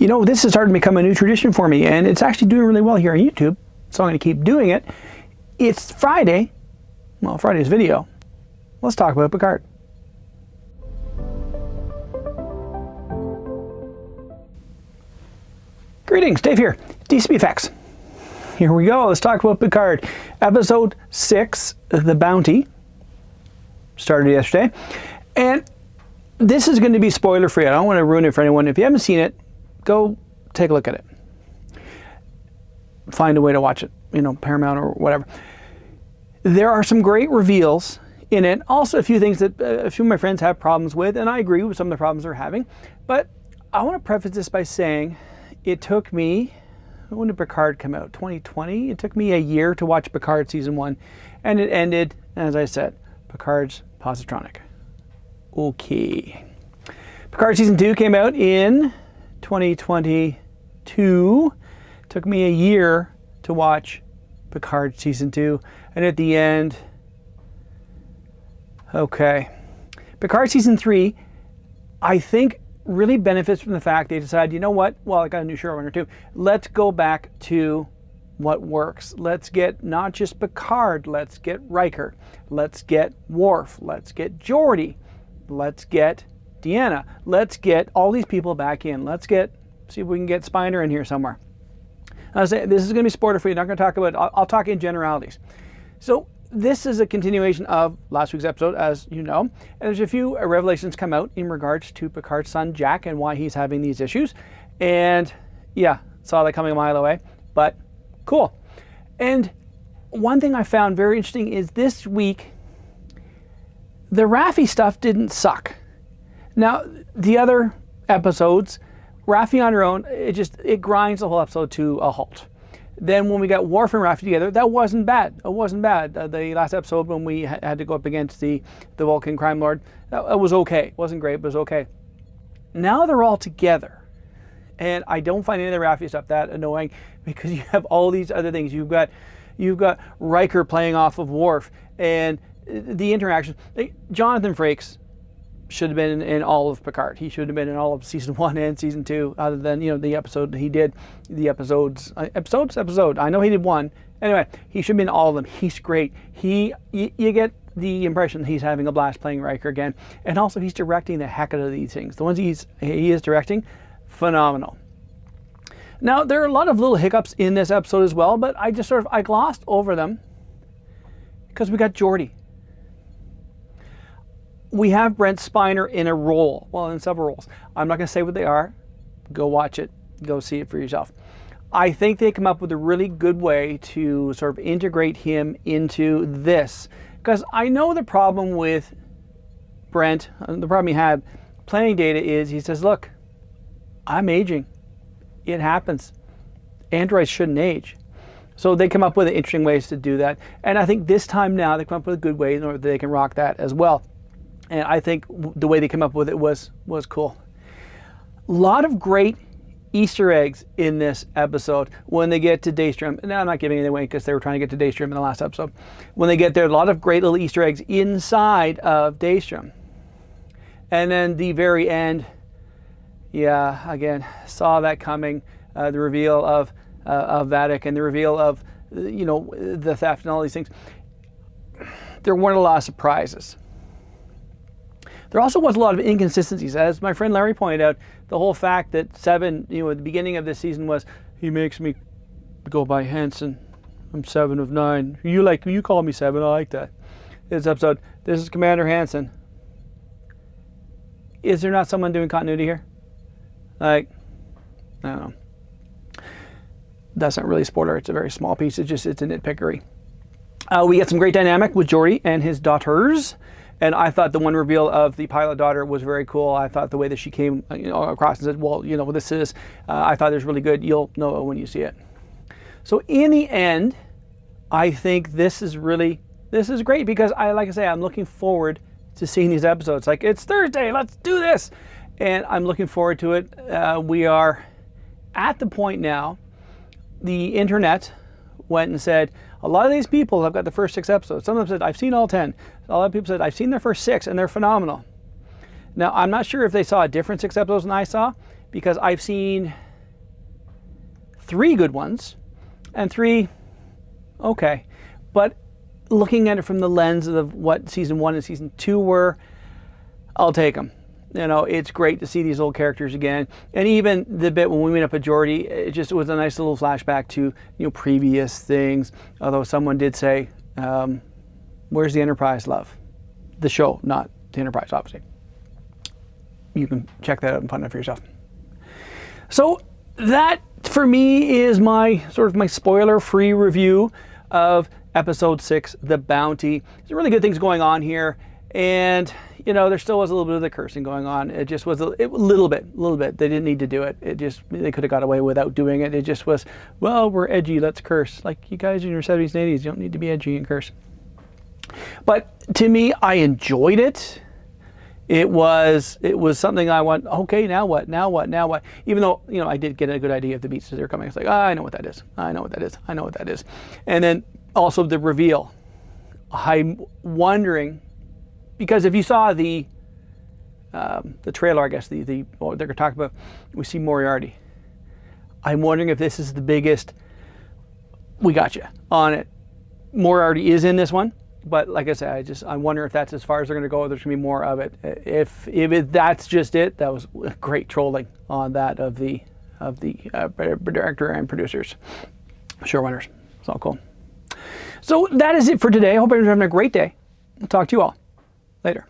You know, this has started to become a new tradition for me, and it's actually doing really well here on YouTube, so I'm going to keep doing it. It's Friday. Well, Friday's video. Let's talk about Picard. Greetings, Dave here, DCP Facts. Here we go, let's talk about Picard. Episode 6, The Bounty, started yesterday. And this is going to be spoiler free. I don't want to ruin it for anyone. If you haven't seen it, go take a look at it. Find a way to watch it, you know, Paramount or whatever. There are some great reveals in it. Also, a few things that a few of my friends have problems with, and I agree with some of the problems they're having. But I want to preface this by saying it took me, when did Picard come out? 2020? It took me a year to watch Picard Season 1, and it ended, as I said, Picard's Positronic. Okay. Picard Season 2 came out in 2022. Took me a year to watch Picard Season 2, and at the end, okay. Picard Season 3, I think, really benefits from the fact they decided, you know what, well, I got a new showrunner too, let's go back to what works. Let's get not just Picard, let's get Riker, let's get Worf, let's get Geordi, let's get Deanna, let's get all these people back in. Let's see if we can get Spiner in here somewhere. I say this is going to be spoiler free. I'm not going to talk about, I'll talk in generalities. So this is a continuation of last week's episode, as you know, and there's a few revelations come out in regards to Picard's son Jack and why he's having these issues. And yeah, saw that coming a mile away, but cool. And one thing I found very interesting is this week, the Raffi stuff didn't suck. Now, the other episodes, Raffi on her own, it grinds the whole episode to a halt. Then when we got Worf and Raffi together, that wasn't bad. It wasn't bad. The last episode when we had to go up against the Vulcan crime lord, it was okay. It wasn't great, but it was okay. Now they're all together. And I don't find any of the Raffi stuff that annoying because you have all these other things. You've got Riker playing off of Worf and the interaction. Jonathan Frakes should have been in all of Picard. He should have been in all of Season 1 and Season 2, other than, you know, the episode he did, the episode. I know he did one. Anyway, he should have been in all of them. He's great. You get the impression he's having a blast playing Riker again. And also he's directing the heck out of these things. The ones he is directing, phenomenal. Now, there are a lot of little hiccups in this episode as well, but I glossed over them because we got Geordi. We have Brent Spiner in a role, well, in several roles. I'm not going to say what they are. Go watch it. Go see it for yourself. I think they come up with a really good way to sort of integrate him into this. Because I know the problem with Brent, the problem he had playing Data is he says, look, I'm aging. It happens. Androids shouldn't age. So they come up with interesting ways to do that. And I think this time now they come up with a good way in order that they can rock that as well. And I think the way they came up with it was cool. A lot of great Easter eggs in this episode when they get to Daystrom. Now I'm not giving it away because they were trying to get to Daystrom in the last episode. When they get there, a lot of great little Easter eggs inside of Daystrom. And then the very end, yeah, again, saw that coming. The reveal of Vadic and the reveal of, you know, the theft and all these things. There weren't a lot of surprises. There also was a lot of inconsistencies. As my friend Larry pointed out, the whole fact that Seven, you know, at the beginning of this season was, he makes me go by Hanson. I'm 7 of 9. You call me 7, I like that. This episode, this is Commander Hanson. Is there not someone doing continuity here? Like, I don't know. That's not really a spoiler. It's a very small piece. It's a nitpickery. We get some great dynamic with Geordi and his daughters. And I thought the one reveal of the pilot daughter was very cool. I thought the way that she came, you know, across and said, well, you know, this is, I thought it was really good. You'll know it when you see it. So in the end, I think this is great because like I say, I'm looking forward to seeing these episodes. Like, it's Thursday, let's do this. And I'm looking forward to it. We are at the point now, the internet went and said, a lot of these people have got the first 6 episodes. Some of them said, I've seen all 10. A lot of people said, I've seen their first 6 and they're phenomenal. Now, I'm not sure if they saw a different 6 episodes than I saw, because I've seen 3 good ones and 3 okay. But looking at it from the lens of what season 1 and season 2 were, I'll take them. You know, it's great to see these old characters again. And even the bit when we meet up with Geordi, it just was a nice little flashback to, you know, previous things. Although someone did say, where's the Enterprise, love? The show, not the Enterprise, obviously. You can check that out and find out for yourself. So that, for me, is my sort of my spoiler-free review of episode 6, The Bounty. There's really good things going on here. And, you know, there still was a little bit of the cursing going on. It just was a little bit. They didn't need to do it. They could have got away without doing it. It just was, well, we're edgy, let's curse. Like, you guys in your 70s and 80s, you don't need to be edgy and curse. But to me, I enjoyed it. It was something I went, okay, now what? Even though, you know, I did get a good idea of the beats as they're coming. It's like, I know what that is. I know what that is. And then also the reveal. I'm wondering, because if you saw the trailer, I guess, what they're talking about, we see Moriarty. I'm wondering if this is the biggest, we got you on it. Moriarty is in this one, but like I said, I wonder if that's as far as they're going to go. There's going to be more of it. If that's just it, that was great trolling on that of the director and producers, showrunners. It's all cool. So that is it for today. I hope everyone's having a great day. I'll talk to you all later.